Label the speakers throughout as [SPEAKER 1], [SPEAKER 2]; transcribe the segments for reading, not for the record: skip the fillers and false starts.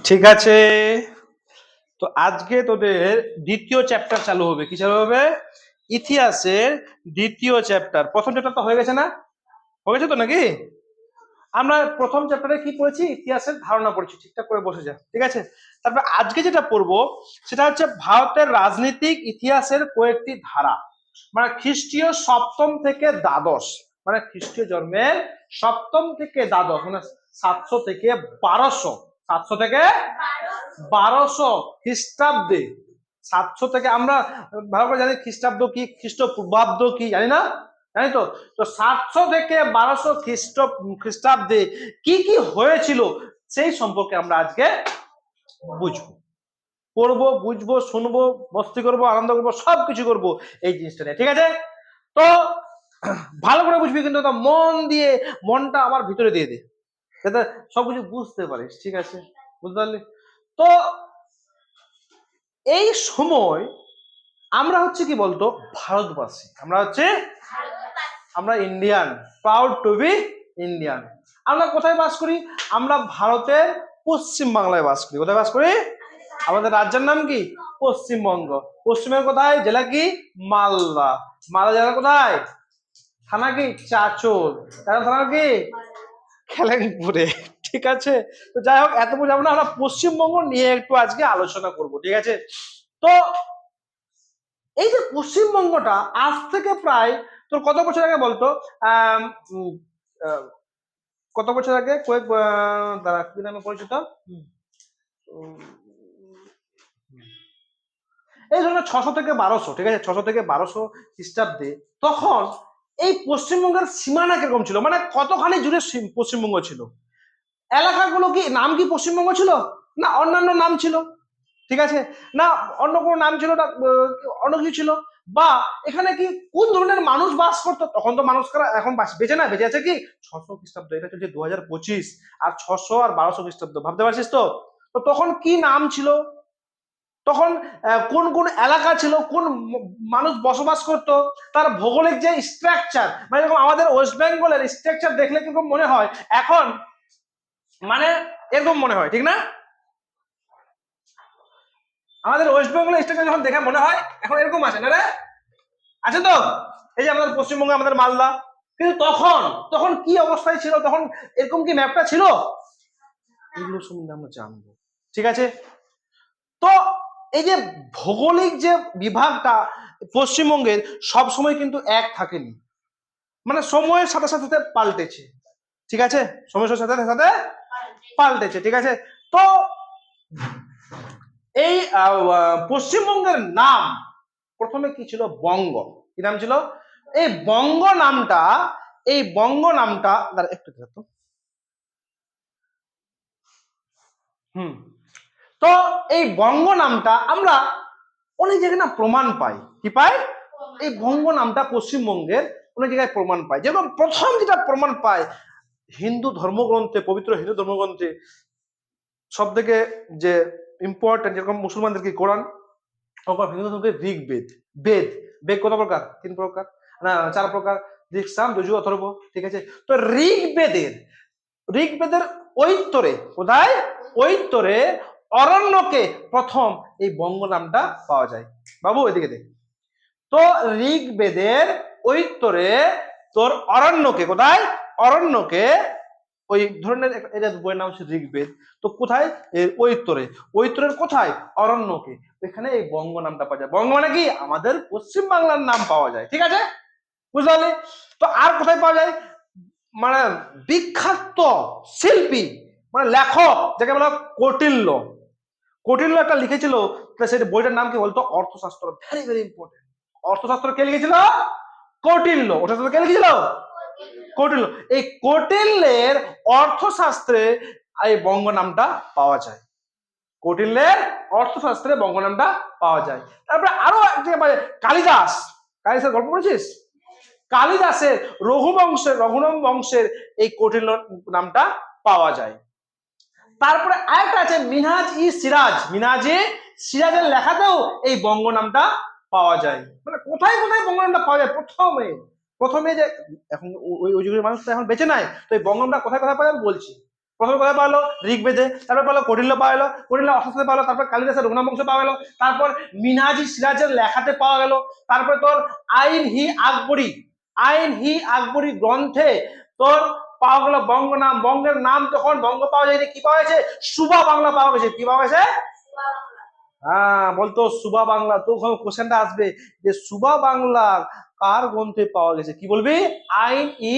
[SPEAKER 1] ঠিক আছে। তো আজকে তোদের দ্বিতীয় চ্যাপ্টার চালু হবে। কি চালু হবে? ইতিহাসের দ্বিতীয় চ্যাপ্টার। প্রথম চ্যাপ্টার তো হয়ে গেছে না? হয়ে গেছে তো নাকি? আমরা প্রথম চ্যাপ্টারে কি পড়েছি? ইতিহাসের ধারণা পড়েছি। ঠিকঠাক করে বসে যা, ঠিক আছে? তারপর আজকে যেটা পড়বো সেটা হচ্ছে ভারতের রাজনৈতিক ইতিহাসের কয়েকটি ধারা, মানে খ্রিস্টীয় সপ্তম থেকে দ্বাদশ, মানে খ্রিস্টীয় জন্মের সপ্তম থেকে দ্বাদশ, মানে 700 থেকে 1200, 700 থেকে 1200 খ্রিস্টাব্দে। 700 থেকে আমরা ভালো করে জানি খ্রিস্টাব্দ কি, খ্রিস্টপূর্বাব্দ কি জানি না, জানি তো। তো 700 থেকে 1200 খ্রিস্টাব্দে কি কি হয়েছিল সেই সম্পর্কে আমরা আজকে বুঝবো, পড়বো, বুঝবো, শুনবো, মস্তি করবো, আনন্দ করবো, সবকিছু করবো এই জিনিসটা নিয়ে, ঠিক আছে? তো ভালো করে বুঝবি, কিন্তু মন দিয়ে, মনটা আমার ভিতরে দিয়ে দে, যাতে সবকিছু বুঝতে পারিস, ঠিক আছে? বুঝতে পারলি? তো এই সময় আমরা হচ্ছে কি বলতো, ভারতবাসী, আমরা Indian, proud to be Indian. আমরা কোথায় বাস করি? আমরা ভারতের পশ্চিম বাংলায় বাস করি। কোথায় বাস করি? আমাদের রাজ্যের নাম কি? পশ্চিমবঙ্গ। পশ্চিমবঙ্গ কোথায়? জেলা কি? মালদা। মালদা জেলা কোথায়? থানা কি? চাচল। থানা কি? খেলেনপুরে। ঠিক আছে? তো যাই হোক, এত যাবো না, আমরা পশ্চিমবঙ্গ নিয়ে একটু আজকে আলোচনা করব, ঠিক আছে? তো এই যে পশ্চিমবঙ্গটা আজ থেকে প্রায় তোর কত বছর আগে বলতো? কত বছর আগে? কয়েক দাঁড়া, কি নামে পরিচিত? এই ধরো 600 থেকে 1200, ঠিক আছে? 600 থেকে 1200 খ্রিস্টাব্দে তখন এই পশ্চিমবঙ্গের সীমানা কিরকম ছিল, মানে কতখানি জুড়ে পশ্চিমবঙ্গ ছিল? এলাকাগুলো কি নাম কি পশ্চিমবঙ্গ ছিল, না অন্যান্য নাম ছিল? ঠিক আছে, না অন্য কোনো নাম ছিল, না অন্য কিছু ছিল? বা এখানে কি কোন ধরনের মানুষ বাস করতো? তখন তো মানুষ এখন বেঁচে না, বেঁচে আছে কি 600 খ্রিস্টাব্দ, এটা হচ্ছে 2025, আর 600 আর 1200 খ্রিস্টাব্দ, ভাবতে পারছিস তো? তো তখন কি নাম ছিল, তখন কোন কোন এলাকা ছিল, কোন মানুষ বসবাস করত, তার ভৌগোলিক যে স্ট্রাকচার, মানে যেরকম আমাদের ওয়েস্ট বেঙ্গলের স্ট্রাকচার দেখলে কিরকম মনে হয় এখন, মানে এরকম মনে হয়, ঠিক না? আমাদের ওয়েস্ট বেঙ্গলের স্ট্রাকচার যখন দেখে মনে হয় এখন এরকম আছে না রে? আছে তো? এই যে আমাদের পশ্চিমবঙ্গে আমাদের মালদা, কিন্তু তখন তখন কি অবস্থায় ছিল, তখন এরকম কি ম্যাপটা ছিল? এগুলো সম্বন্ধে আমরা জানবো, ঠিক আছে? তো এই যে ভৌগোলিক যে বিভাগটা পশ্চিমবঙ্গের সব সময় কিন্তু এক থাকেনি, মানে সময়ের সাথে সাথে পাল্টেছে, ঠিক আছে? সময়ের সাথে সাথে পাল্টেছে, ঠিক আছে? তো এই পশ্চিমবঙ্গের নাম প্রথমে কি ছিল? বঙ্গ। কি নাম ছিল? এই বঙ্গ নামটা, এই বঙ্গ নামটা একটু দেখো। তো এই বঙ্গ নামটা আমরা অনেক জায়গায় না প্রমাণ পাই। কি পাই? এই বঙ্গ নামটা পশ্চিমবঙ্গের অনেক জায়গায় প্রমাণ পাই। যেরকম প্রথম যেটা প্রমাণ পায় হিন্দু ধর্মগ্রন্থে, পবিত্র হিন্দু ধর্মগ্রন্থে সব থেকে যে ইম্পর্টেন্ট, যেরকম মুসলমানদের কি কোরআন, হিন্দু ধর্মকে ঋগ্বেদ। বেদ, বেদ কত প্রকার? 3 প্রকার, না 4 প্রকার, ঋক, সাম, যজু, অথর্ব, ঠিক আছে? তো ঋগ্বেদের ঐত্তরে, কোথায়? ঐত্তরে অরণ্যকে প্রথম এই বঙ্গ নামটা পাওয়া যায়। বাবু এদিকে দেখ। তো ঋগ্বেদের ঐত্তরে তোর অরণ্যকে, কোথায়? অরণ্যকে, ওই ধরনের এটা বইয়ের নাম হচ্ছে ঋগ্বেদ। তো কোথায়? ঐত্তরে। ঐত্তরের কোথায়? অরণ্যকে। এখানে এই বঙ্গ নামটা পাওয়া যায়। বঙ্গ মানে কি? আমাদের পশ্চিম বাংলার নাম পাওয়া যায়, ঠিক আছে? বুঝতে পারলে? তো আর কোথায় পাওয়া যায়? মানে বিখ্যাত শিল্পী, মানে লেখক যাকে বলা কৌটিল্য। কৌটিল্য একটা লিখেছিল, সেটা বইটার নাম কি বলতো? Arthashastra. Very very important. Arthashastra কে লিখেছিল? কৌটিল্য। অর্থশাস্ত্র কে লিখেছিল? কৌটিল্য। এই কৌটিল্যের অর্থশাস্ত্রে এই বঙ্গ নামটা পাওয়া যায়। কৌটিল্যের অর্থশাস্ত্রে বঙ্গ নামটা পাওয়া যায়। তারপরে আরো কালিদাস। কালিদাসের গল্প পড়েছিস? কালিদাসের রঘুনম বংশের এই কৌটিল্য নামটা পাওয়া যায়। তারপরে আরেকটা আছে মিনহাজ ই সিরাজের লেখাতেও এই বঙ্গ নামটা পাওয়া যায়। মানে কোথায় কোথায় বঙ্গ নামটা পাওয়া যায়? প্রথমে যে এখন ওই যুগের মানুষ তো এখন বেঁচে নাই, তো এই বঙ্গ নামটা কোথায় কোথায় পাওয়া যায় বলছি। প্রথমে কোথায় পাওয়া গেলো? ঋগ্বেদে। তারপর পাওয়া কৌটিল্য পাওয়া গেলো, কৌটিল্য অষ্টাদশে পাওয়া গেলো, তারপর কালিদাসের রঘুনাথ বংশ পাওয়া গেলো, তারপর মিনহাজি সিরাজের লেখাতে পাওয়া গেল, তারপরে তোর আইন হি আকবরী গ্রন্থে তোর পাওয়া গেল বঙ্গ নাম। বঙ্গের নাম তখন বঙ্গ পাওয়া যায়নি, কি পাওয়া গেছে? সুবা বাংলা পাওয়া গেছে। কি পাওয়া গেছে? হ্যাঁ, বলতো সুবা বাংলা। তো কোশ্চেনটা আসবে যে সুবা বাংলা কার গ্রন্থে পাওয়া গেছে? কি বলবি? আইন ই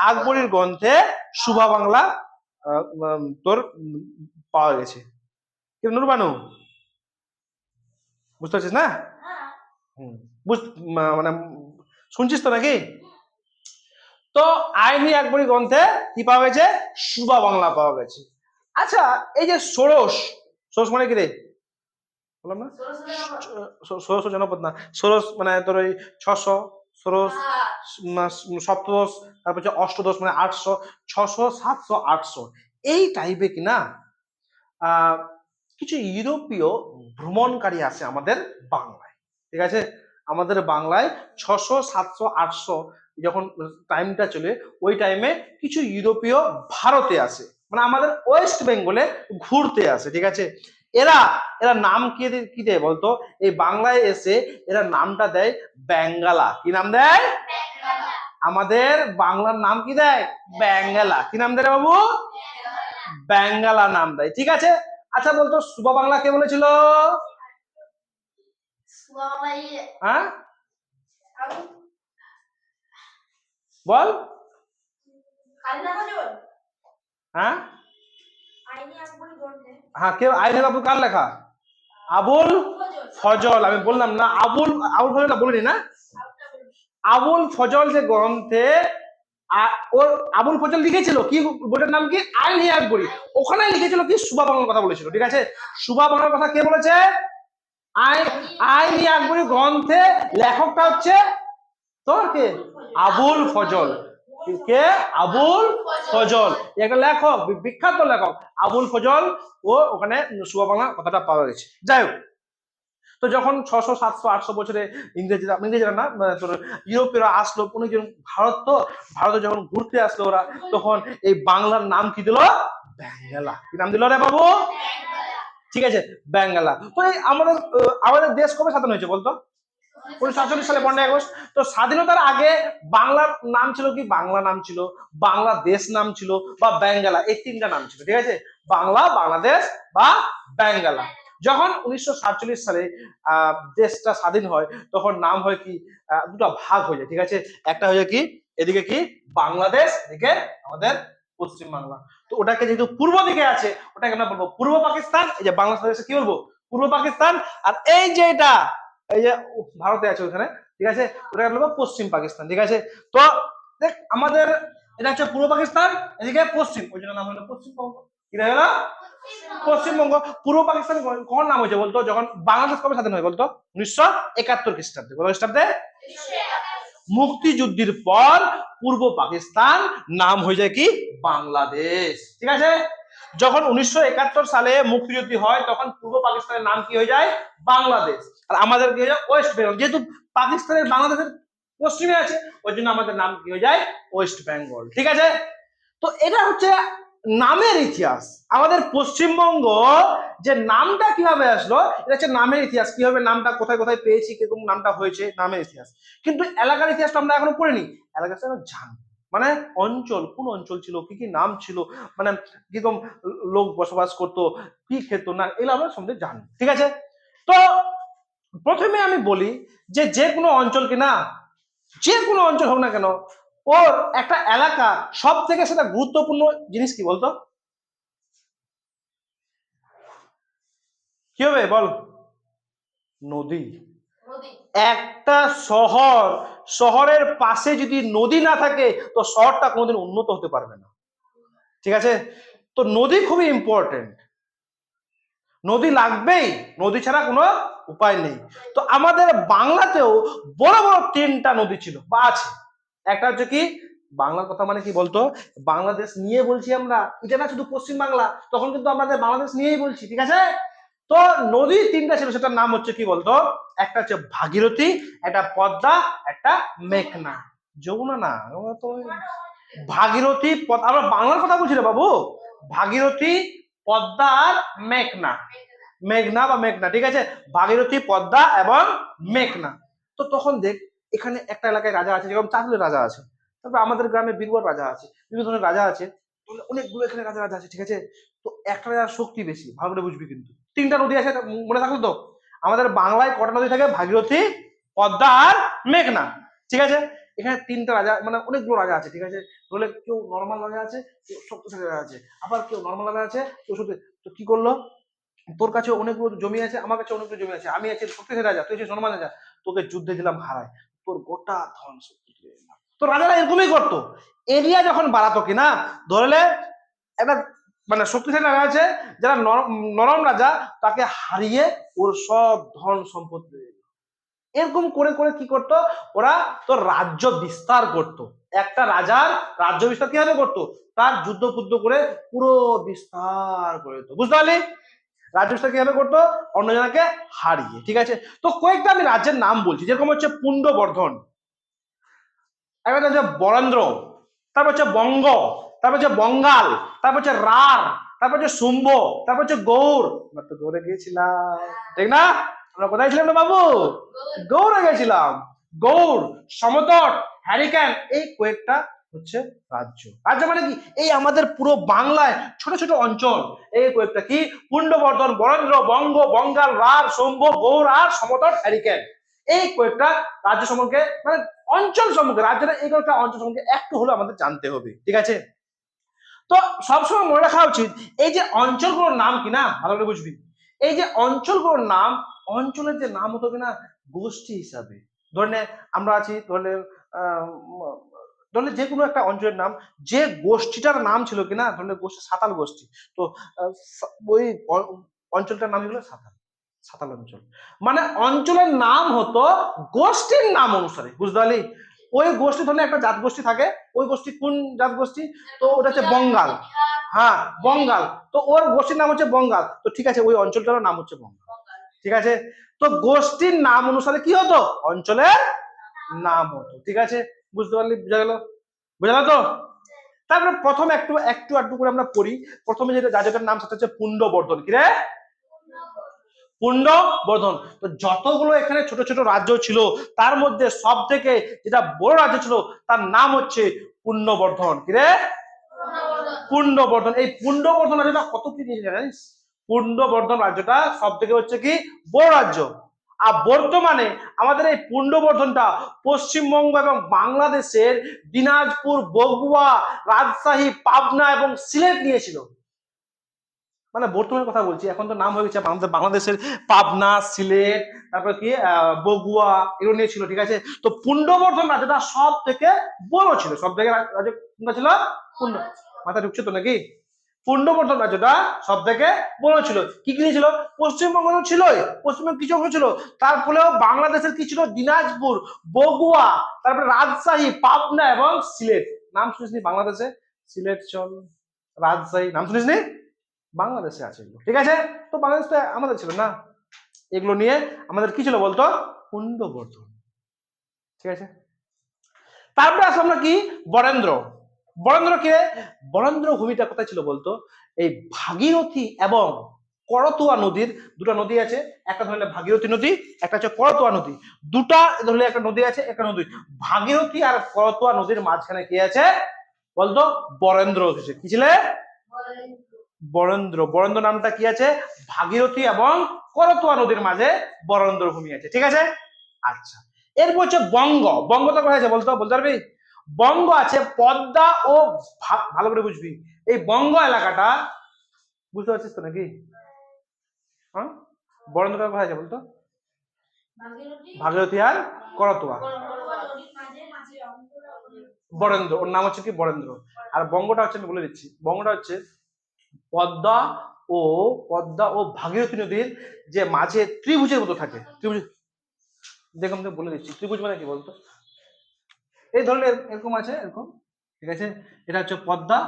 [SPEAKER 1] আকবরীর গ্রন্থে সুবা বাংলা তোর পাওয়া গেছে। কিন্তু নুরবানু বুঝতে পারছিস না? মানে শুনছিস তো নাকি? তো আইন ই আকবরী গ্রন্থে কি পাওয়া গেছে? সুবা বাংলা পাওয়া গেছে। আচ্ছা, এই যে ষোড়শ মানে কি রে? বললাম না ষোড়শ জনপদ না, ষোড়শ মানে তোর ওই 600, ষোড়শ সপ্তদশ, তারপর হচ্ছে অষ্টদশ মানে 800, 600, 700, 800 এই টাইপে কিনা কিছু ইউরোপীয় ভ্রমণকারী আছে আমাদের বাংলায়। ঠিক আছে, আমাদের বাংলায় 600, 700, 800 যখন টাইমটা চলে, ওই টাইমে কিছু ইউরোপীয় ভারতে আসে, মানে আমাদের ওয়েস্ট বেঙ্গলে ঘুরতে আসে। ঠিক আছে, এরা নাম কি দেয় বলতো? এই বাংলায় এসে এরা নামটা দেয় বেঙ্গালা। কি নাম দেয়? আমাদের বাংলার নাম কি দেয়? বেঙ্গালা। কি নাম দেয় বাবু? বেঙ্গালা নাম দেয়। ঠিক আছে, আচ্ছা বলতো সুবা বাংলা কে বলেছিল? হ্যাঁ বল। হ্যাঁ হ্যাঁ, কেউ আইন বাবু কার লেখা? আবুল ফজল। আমি বললাম না আবুল ফজলটা বলিনি না? আবুল ফজল যে গ্রন্থে ওর আবুল ফজল লিখেছিল কি, বইটার নাম কি? আইন ই আকবরী। ওখানে লিখেছিল কি? সুবা বাংলার কথা বলেছিল। ঠিক আছে, সুবা বাংলার কথা কে বলেছে? আইন ই আকবরী গ্রন্থে লেখকটা হচ্ছে তোর কে? আবুল ফজল। কে? আবুল ফজল, একটা লেখক, বিখ্যাত লেখক আবুল ফজল। ও ওখানে সুবা বাংলা কথাটা পাওয়া গেছে। যাই হোক, তো যখন 600, 700, 800 বছরে ইংরেজরা না তোর ইউরোপীয়রা আসলো পুনর্জন ভারতে যখন ঘুরতে আসলো ওরা, তখন এই বাংলার নাম কি দিল? বেঙ্গালা। কি নাম দিল রে বাবু? ঠিক আছে, বেঙ্গালা। তো এই আমাদের দেশ কবে স্বাধীন হয়েছে বলতো? 1948 সালে 15 আগস্ট। তো স্বাধীনতার আগে বাংলার নাম ছিল কি? বাংলা নাম ছিল, বাংলাদেশ নাম ছিল, বা বেঙ্গালা, এই তিনটা নাম ছিল। ঠিক আছে, বাংলা, বাংলাদেশ বা বেঙ্গালা। যখন 1947 সালে দেশটা স্বাধীন হয়, তখন নাম হয় কি? দুটো ভাগ হয়ে যায়। ঠিক আছে, একটা হয়ে যায় কি, এদিকে কি বাংলাদেশ, এদিকে আমাদের পশ্চিম বাংলা। তো ওটাকে যেহেতু পূর্ব দিকে আছে, ওটাকে আমরা বলবো পূর্ব পাকিস্তান। এই যে বাংলাদেশে কি বলবো? পূর্ব পাকিস্তান। আর এই যে এটা, এই যে ভারতে আছে ওখানে, ঠিক আছে, ওটাকে বলবো পশ্চিম পাকিস্তান। ঠিক আছে, তো দেখ আমাদের এটা হচ্ছে পূর্ব পাকিস্তান, এদিকে পশ্চিম, ওই জন্য নাম হলো পশ্চিমবঙ্গ। কি হলো? পশ্চিমবঙ্গ। পূর্ব পাকিস্তান কখন নাম হয়েছে বলতো? যখন বাংলাদেশ কবে স্বাধীন হয় বলতো? 1971 খ্রিস্টাব্দে। কত খ্রিস্টাব্দে? মুক্তিযুদ্ধের পর পূর্ব পাকিস্তান নাম হয়ে যায় কি? বাংলাদেশ। ঠিক আছে, যখন 1971 সালে মুক্তিযুদ্ধ হয়, তখন পূর্ব পাকিস্তানের নাম কি হয়ে যায়? বাংলাদেশ। আর আমাদের কি হয়ে যায়? ওয়েস্ট বেঙ্গল। যেহেতু পাকিস্তানের বাংলাদেশের পশ্চিমে আছে, ওই জন্য আমাদের নাম কি হয়ে যায়? ওয়েস্ট বেঙ্গল। ঠিক আছে, তো এটা হচ্ছে নামের ইতিহাস। আমাদের পশ্চিমবঙ্গ যে নামটা কিভাবে আসলো, এটা হচ্ছে নামের ইতিহাস। কিভাবে নামটা কোথায় কোথায় পেয়েছি, কিরকম নামটা হয়েছে, নামের ইতিহাস। কিন্তু এলাকার ইতিহাসটা আমরা এখনো পড়িনি। এলাকার জানি, মানে অঞ্চল, কোন অঞ্চল ছিল, কি কি নাম ছিল, মানে কিরকম লোক বসবাস করতো, কি খেত না, এগুলো আমরা সম্বন্ধে জানি। ঠিক আছে, তো প্রথমে আমি বলি যে কোনো অঞ্চলকে না, যে কোনো অঞ্চল হোক না কেন, ওর একটা এলাকা সব থেকে সেটা গুরুত্বপূর্ণ জিনিস কি বলতো? কি হবে বল? নদী। একটা শহরের পাশে যদি নদী না থাকে, তো শহরটা কোনোদিন উন্নত হতে পারবে না। ঠিক আছে, তো নদী খুবই ইম্পর্টেন্ট, নদী লাগবেই, নদী ছাড়া কোনো উপায় নেই। তো আমাদের বাংলাতেও বড় বড় 3টা নদী ছিল বা আছে। একটা হচ্ছে কি, বাংলার কথা মানে কি বলতো? বাংলাদেশ নিয়ে বলছি আমরা, এটা না শুধু পশ্চিম বাংলা, তখন কিন্তু আমাদের বাংলাদেশ নিয়েই বলছি। ঠিক আছে, তো নদী 3টা ছিল, সেটার নাম হচ্ছে কি বলতো? একটা হচ্ছে ভাগীরথী, একটা পদ্মা, একটা মেঘনা। যমুনা না, তো ভাগীরথী আমরা বাংলার কথা বলছি রে বাবু। ভাগীরথী, পদ্মা আর মেঘনা। মেঘনা বা মেঘনা, ঠিক আছে, ভাগীরথী, পদ্মা এবং মেঘনা। তো তখন দেখ এখানে একটা এলাকায় রাজা আছে, যেরকম চাঁদলের রাজা আছে, তারপর আমাদের গ্রামে বীরবর রাজা আছে, বিভিন্ন ধরনের রাজা আছে, অনেকগুলো এখানে রাজা রাজা আছে, ঠিক আছে। তো একটা রাজার শক্তি বেশি, ভালো করে বুঝবি কিন্তু। তিনটা নদী আছে, মনে থাকলো তো? আমাদের বাংলায় কটা নদী থাকে? ভাগীরথী, পদ্মা আর মেঘনা, ঠিক আছে। এখানে তিনটা রাজা, মানে অনেকগুলো রাজা আছে, ঠিক আছে। বলে কেউ নর্মাল রাজা আছে, কেউ শক্তিশালী রাজা আছে, আবার কেউ নর্মাল রাজা আছে, কেউ শক্তি। তো কি করলো, তোর কাছে অনেকগুলো জমি আছে, আমার কাছে অনেকগুলো জমি আছে, আমি আছি শক্তিশালী রাজা, তুই আছিস নর্মাল রাজা, তোকে যুদ্ধে দিলাম হারায়, তোর গোটা ধন সম্পত্তি তুলে নিলাম। তো রাজারা এরকমই করতো, এরিয়া যখন বাড়াতো কিনা, ধরলে একটা মানে শক্তিশালী রাজা আছে, যারা নরম রাজা, তাকে হারিয়ে ওর সব ধন সম্পত্তি, এরকম করে করে কি করতো ওরা, তোর রাজ্য বিস্তার করত। একটা রাজার রাজ্য বিস্তার কিভাবে করতো, তার যুদ্ধ ফুদ্ধ করে পুরো বিস্তার করে দিত, বুঝতে পারলি? রাজ্য বিস্তার কিভাবে করতো, অন্য জনকে হারিয়ে, ঠিক আছে। তো কয়েকটা আমি রাজ্যের নাম বলছি, যেরকম হচ্ছে পুণ্ডবর্ধন, একটা হচ্ছে বরেন্দ্র, তারপর হচ্ছে বঙ্গ, তারপর হচ্ছে বঙ্গাল, তারপর হচ্ছে রার, তারপর হচ্ছে শুম্ভ, তারপর হচ্ছে গৌড়। আমরা তো গৌড়ে গিয়েছিলাম, ঠিক না? আমরা কোথায় ছিলাম না বাবু? গৌড়ে গেছিলাম। গৌড়, সমতট, হ্যারিকেন, এই কয়েকটা হচ্ছে রাজ্য। রাজ্য মানে কি, এই আমাদের পুরো বাংলায় ছোট ছোট অঞ্চল, এই কয়েকটা কি, পুণ্ডবর্ধন, বরেন্দ্র, বঙ্গ, বঙ্গাল, রার, শম্ভ, গৌড় আর সমতট, হ্যারিকেন, এই কয়েকটা রাজ্য সম্পর্কে, মানে অঞ্চল সম্পর্কে, রাজ্যের এই কয়েকটা অঞ্চল সম্পর্কে একটু হলেও আমাদের জানতে হবে, ঠিক আছে। তো সবসময় মনে রাখা উচিত, এই যে অঞ্চলগুলোর নাম কিনা, ভালো করে বুঝবি, এই যে অঞ্চলগুলোর নাম, অঞ্চলের যে নাম হতো কিনা গোষ্ঠী হিসাবে। ধরলে আমরা আছি, ধরলে ধরলে যে কোনো একটা অঞ্চলের নাম, যে গোষ্ঠীটার নাম ছিল কিনা, ধরলে গোষ্ঠী সাঁতাল গোষ্ঠী, তো ওই অঞ্চলটার নাম হলো সাঁতাল, সাঁতাল অঞ্চল। মানে অঞ্চলের নাম হতো গোষ্ঠীর নাম অনুসারে, বুঝতে পারলি? ওই গোষ্ঠী ধরলে একটা জাত গোষ্ঠী থাকে, ওই গোষ্ঠী কোন জাত গোষ্ঠী, তো ওটা হচ্ছে বঙ্গাল, হ্যাঁ বঙ্গাল, তো ওর গোষ্ঠীর নাম হচ্ছে বঙ্গাল, তো ঠিক আছে, ওই অঞ্চলটার নাম হচ্ছে বঙ্গাল, ঠিক আছে। তো গোষ্ঠীর নাম অনুসারে কি হতো, অঞ্চলের নাম হতো, ঠিক আছে। বুঝতে পারলি, বুঝা গেল, বুঝা গেল তো? তারপরে প্রথমে একটু একটু একটু করে আমরা পড়ি। প্রথমে যেটা রাজাটার নাম, সেটা হচ্ছে পুণ্ডবর্ধন। কি রে? পুণ্ডবর্ধন। তো যতগুলো এখানে ছোট ছোট রাজ্য ছিল, তার মধ্যে সব থেকে যেটা বড় রাজ্য ছিল, তার নাম হচ্ছে পুণ্ডবর্ধন। কি রে? পুণ্ডবর্ধন। এই পুণ্ডবর্ধন রাজ্যটা কত কি নিয়ে জানিস? পুণ্ডবর্ধন রাজ্যটা সব থেকে হচ্ছে কি বড় রাজ্য। আর বর্তমানে আমাদের এই পুণ্ডবর্ধনটা পশ্চিমবঙ্গ এবং বাংলাদেশের দিনাজপুর, বগুড়া, রাজশাহী, পাবনা এবং সিলেট নিয়েছিল। মানে বর্তমানের কথা বলছি, এখন তো নাম হয়ে গেছে আমাদের বাংলাদেশের পাবনা, সিলেট, তারপর কি বগুড়া, এগুলো নিয়ে ছিল, ঠিক আছে। তো পুণ্ডবর্ধন রাজ্যটা সব থেকে বড় ছিল, সব থেকে রাজ্য কোনটা ছিল? পুণ্ড, মাথা ঢুকছে তো নাকি? পুণ্ডবর্ধন রাজ্যটা সব থেকে বড় ছিল। কি কি ছিল? পশ্চিমবঙ্গ তো ছিলই, পশ্চিমবঙ্গ কিছু অংশ ছিল, তারপরেও বাংলাদেশের কি ছিল, দিনাজপুর, বগুড়া, তারপরে রাজশাহী, পাবনা এবং সিলেট। নাম শুনিসনি বাংলাদেশে? সিলেট চল, রাজশাহী, নাম শুনিসনি? বাংলাদেশে আছে এগুলো, ঠিক আছে। তো বাংলাদেশ তো আমাদের ছিল না, এগুলো নিয়ে আমাদের কি ছিল বলতো, পুণ্ডবর্ধন, ঠিক আছে। তারপরে আসলে আমরা কি, বরেন্দ্র। বরেন্দ্র কে, বরেন্দ্র ভূমিটা কোথায় ছিল বলতো, এই ভাগীরথী এবং করতোয়া নদীর, দুটা নদী আছে, একটা ধরলে ভাগীরথী নদী, একটা হচ্ছে করতোয়া নদী, দুটা ধরলে একটা নদী আছে, একটা নদী, ভাগীরথী আর করতোয়া নদীর মাঝখানে কি আছে বলতো, বরেন্দ্র এসেছে। কি ছিল? বরেন্দ্র। বরেন্দ্র নামটা কি আছে, ভাগীরথী এবং করতোয়া নদীর মাঝে বরেন্দ্র ভূমি আছে, ঠিক আছে। আচ্ছা, এরপর হচ্ছে বঙ্গ। বঙ্গটা কোথায় আছে বলতো, বলতে পারবি? বঙ্গ আছে পদ্মা ও, ভালো করে বুঝবি, এই বঙ্গ এলাকাটা, বুঝতে পারছিস তো নাকি? হ্যাঁ, বরেন্দ্রটা কোথায় আছে বলতো? ভাগীরথী আর করতোয়া, বরেন্দ্র, ওর নাম হচ্ছে কি বরেন্দ্র। আর বঙ্গটা হচ্ছে, আমি বলে দিচ্ছি, বঙ্গটা হচ্ছে পদ্মা ও, পদ্মা ও ভাগীরথী নদীর যে মাঝে ত্রিভুজের মতো থাকে, ত্রিভুজ, দেখুন তো বলে দিচ্ছি, ত্রিভুজ মানে কি বলতো, এই ধরনের এরকম আছে, এরকম, ঠিক আছে। এটা হচ্ছে পদ্মা,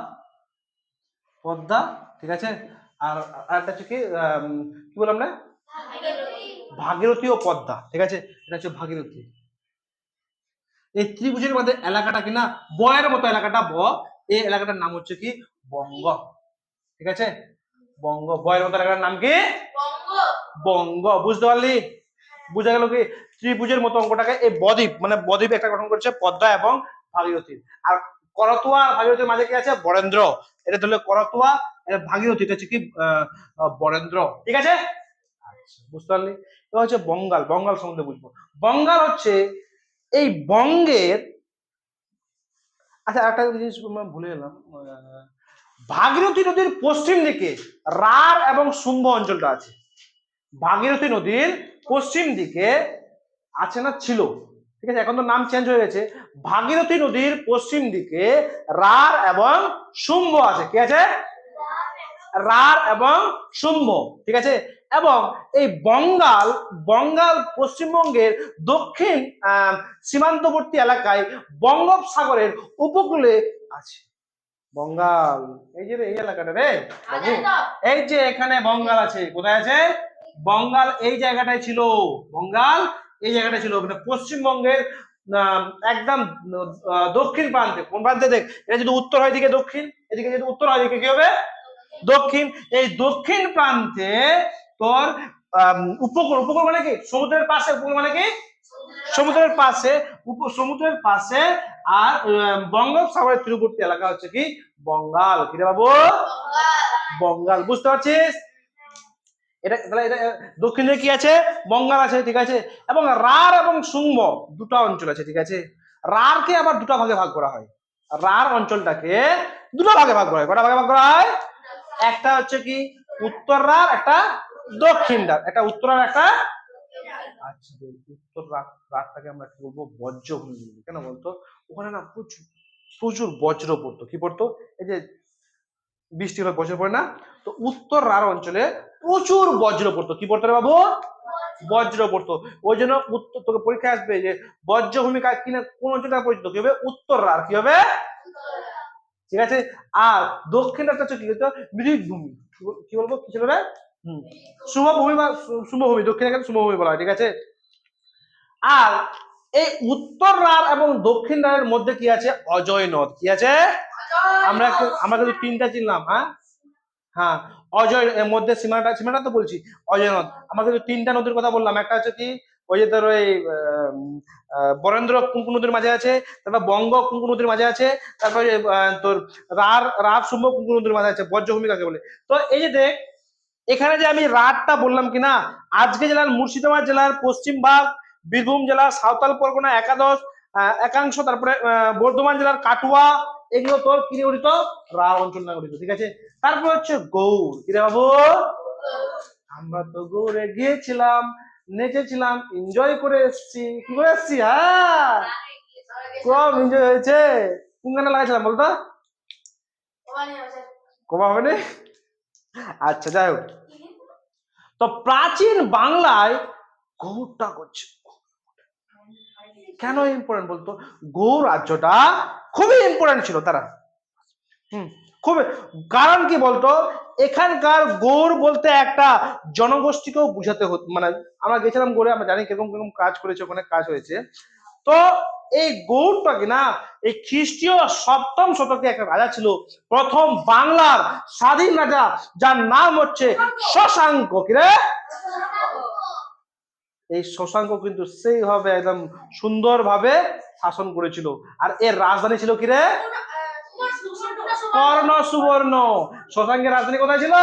[SPEAKER 1] পদ্মা, ঠিক আছে। আর আরেকটা হচ্ছে কি, কি বললাম না, ভাগীরথী ও পদ্মা, ঠিক আছে। এটা হচ্ছে ভাগীরথী, এই ত্রিভুজের মধ্যে এলাকাটা কিনা বয়ের মতো এলাকাটা এই এলাকাটার নাম হচ্ছে কি বঙ্গ। ঠিক আছে, বঙ্গ। বয়ের মতো এলাকার নাম কি বঙ্গ। বুঝতে পারলি? বুঝা গেল কি ত্রিভুজের মতো অঙ্কটাকে এই বদ্বীপ মানে বদ্বীপ একটা গঠন করছে পদ্মা এবং ভাগীরথী। আর করতোয়া আর ভাগীরথীর মাঝে কি আছে বরেন্দ্র। এটা ধরলে করতোয়া, ভাগীরথী, এটা হচ্ছে কি বরেন্দ্র। ঠিক আছে, আচ্ছা বুঝতে পারলি? এবার হচ্ছে বঙ্গাল। বঙ্গাল সম্বন্ধে বুঝবো। বঙ্গাল হচ্ছে এই বঙ্গের, আচ্ছা একটা জিনিস ভুলে গেলাম, ভাগীরথী নদীর পশ্চিম দিকে রাঢ় এবং শুম্ভ অঞ্চলটা আছে। ভাগীরথী নদীর পশ্চিম দিকে আছে না ছিল, ঠিক আছে, এখন তো নাম চেঞ্জ হয়ে গেছে। ভাগীরথী নদীর পশ্চিম দিকে রাঢ় এবং শুম্ভ আছে। কি আছে? রাঢ় এবং শুম্ভ। ঠিক আছে, এবং এই বঙ্গাল, বঙ্গাল পশ্চিমবঙ্গের দক্ষিণ সীমান্তবর্তী এলাকায় বঙ্গোপসাগরের উপকূলে আছে। বঙ্গাল এই যে এই এলাকাটা রে বাবু, এই যে এখানে বঙ্গাল আছে। কোথায় আছে বঙ্গাল? এই জায়গাটায় ছিল বঙ্গাল, এই জায়গাটা ছিল মানে পশ্চিমবঙ্গের একদম দক্ষিণ প্রান্তে। কোন প্রান্তে? দেখ, এটা যদি উত্তর হয় দিকে দক্ষিণ, এদিকে যদি উত্তর হয় দিকে কি হবে দক্ষিণ। এই দক্ষিণ প্রান্তে তোর উপকূল। উপকূল মানে কি সমুদ্রের পাশে। উপকূল মানে কি সমুদ্রের পাশে, সমুদ্রের পাশে। আর বঙ্গোপসাগরের তীরবর্তী এলাকা হচ্ছে কি বঙ্গাল। কি রে বাবু? বঙ্গাল। বুঝতে পারছিস? এটা তাহলে এটা দক্ষিণে কি আছে বঙ্গাল আছে। ঠিক আছে, এবং রাঢ় এবং শুম্ভ দুটো অঞ্চল আছে। ঠিক আছে, রাঢ়কে আবার দুটো ভাগে ভাগ করা হয়। রাঢ় অঞ্চলটাকে দুটো ভাগে ভাগ করা হয়। কটা ভাগে ভাগ করা হয়? একটা হচ্ছে কি উত্তর রাঢ়, একটা দক্ষিণ রাঢ়। একটা উত্তর রাঢ়, একটা আচ্ছা উত্তর রাঢ়টাকে আমরা কি বলবো বজ্রভূমি বলবো। কেন বলতো? ওখানে না প্রচুর প্রচুর বজ্র পড়তো। কি পড়তো? এই যে বৃষ্টি হলে বজ্র পড়ে না, তো উত্তর রাঢ় অঞ্চলে প্রচুর বজ্র পড়তো। কি পড়তো রে বাবু? বজ্র পড়তো। ওই জন্য উত্তর তোকে পরীক্ষা আসবে যে বজ্রভূমি কিনা কোন অঞ্চলটা পরিচিত, কি হবে উত্তর রাঢ়। কি হবে? ঠিক আছে, আর দক্ষিণ রাঢ়টা হচ্ছে কি হতো মৃদভূমি। কি বলবো কি ছিল রে? শুভভূমি বা শুভভূমি। দক্ষিণে শুভভূমি বলা হয়। ঠিক আছে, আর এই উত্তর রাঢ় এবং দক্ষিণ রাঢ়ের মধ্যে কি আছে অজয় নদ। কি আছে? আমরা কিন্তু তিনটা চিনলাম। হ্যাঁ হ্যাঁ, অজয় এর মধ্যে সীমাটা তো বলছি অজয় নদ। আমরা কিন্তু তিনটা নদীর কথা বললাম। একটা হচ্ছে কি ওই যে তোর ওই বরেন্দ্র কোন কোন নদীর মাঝে আছে, তারপর বঙ্গ কোন কোন নদীর মাঝে আছে, তারপরে তোর রাঢ় শুম্ভ কোন কোন নদীর মাঝে আছে, বজ্রভূমি কাকে বলে। তো এই যে দেখ, এখানে যে আমি রাঢ়টা বললাম কিনা, আজকে জেলার মুর্শিদাবাদ জেলার পশ্চিম ভাগ, বীরভূম জেলার সাঁওতাল পরগনা একাংশ, তারপরে বর্ধমান জেলার কাটুয়া, এগুলো তোর কি নিয়ে গঠিত? রাঢ় অঞ্চল নিয়ে গঠিত। ঠিক আছে, তারপর হচ্ছে গৌড়। কি রে বাবু? আমরা তো গৌড়ে গিয়েছিলাম, নেচেছিলাম, এনজয় করে এসেছি। কি করে এসেছি? হ্যাঁ, খুব এনজয় হয়েছে। কোন গানে লাগাইছিলাম বলতো? কমা হবে না? আচ্ছা যাই হোক, তো প্রাচীন বাংলায় গৌড়টা করছে কেন ইম্পর্টেন্ট বলতো? গৌড় রাজ্যটা খুবই ইম্পর্টেন্ট ছিল তারা। খুব, কারণ কি বলতো এখানকার গৌড় বলতে একটা জনগোষ্ঠীকেও বুঝাতে হতো। মানে আমরা গেছিলাম গৌড়ে, আমরা জানি কিরকম কিরকম কাজ করেছে, ওখানে কাজ হয়েছে। তো এই গৌড়টা কিনা এই খ্রিস্টীয় সপ্তম শতকে একটা রাজা ছিল, প্রথম বাংলার স্বাধীন রাজা, যার নাম হচ্ছে শশাঙ্ক। কিরে? এই শশাঙ্ক কিন্তু সেইভাবে একদম সুন্দরভাবে শাসন করেছিল। আর এর রাজধানী ছিল কিরে? কর্ণ সুবর্ণ। শশাঙ্কের রাজধানী কোথায় ছিল?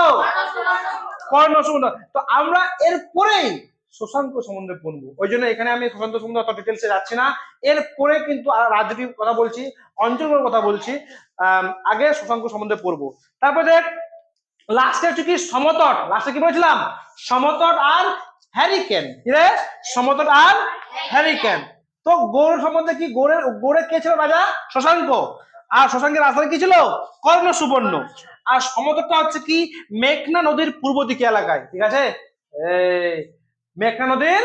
[SPEAKER 1] কর্ণ সুবর্ণ। তো আমরা এরপরেই শশাঙ্ক সম্বন্ধে পড়বো, ওই জন্য এখানে আমি শশাঙ্ক সম্বন্ধে অত ডিটেলসে যাচ্ছি না। এরপরে কিন্তু রাজনীতির কথা বলছি, অঞ্চলগুলোর কথা বলছি, আগে শশাঙ্ক সম্বন্ধে পড়বো। তারপর দেখ লাস্টে হচ্ছে কি সমতট। লাস্টে কি বলেছিলাম? সমতট আর হ্যারিকেন। কি রে? সমতট আর হ্যারিকেন। তো গৌড় সম্বন্ধে কি, গৌড়ে কে ছিল রাজা? শশাঙ্ক। আর শশাঙ্কের রাজধানী কি ছিল? কর্ণ সুবর্ণ। আর সমতটটা হচ্ছে কি মেঘনা নদীর পূর্ব দিকে এলাকায়। ঠিক আছে, এই মেঘনা নদীর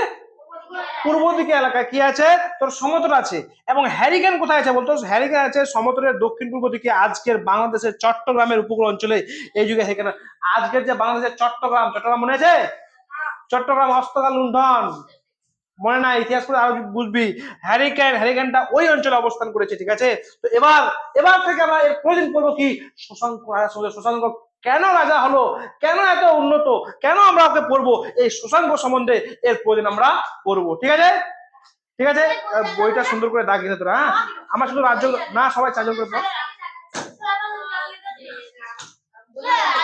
[SPEAKER 1] পূর্ব দিকে এলাকায় কি আছে তোর সমতট আছে। এবং হ্যারিকেন কোথায় আছে বলতো? হ্যারিকেন আছে সমতটের দক্ষিণ পূর্ব দিকে, আজকের বাংলাদেশের চট্টগ্রামের উপকূল অঞ্চলে। এই যুগে হ্যারিকেন, আজকের যে বাংলাদেশের চট্টগ্রাম মনে আছে? চট্টগ্রাম হস্তকাল লুণ্ঠন, মনে নাই, ইতিহাস করে আরো বুঝবি। হ্যারিকেনটা ওই অঞ্চলে অবস্থান করেছে, ঠিক আছে। তো এবার থেকে আমরা এর প্রতিদিন পড়বো কি, শশাঙ্ক রাজার সঙ্গে শশাঙ্ক কেন রাজা হলো, কেন এত উন্নত, কেন আমরা ওকে পড়বো, এই শশাঙ্ক সম্বন্ধে এর প্রতিদিন আমরা পড়বো, ঠিক আছে। ঠিক আছে, বইটা সুন্দর করে দাগিয়ে তোরা, হ্যাঁ। আমার শুধু রাজ্য না, সবাই চারজন করে পড়।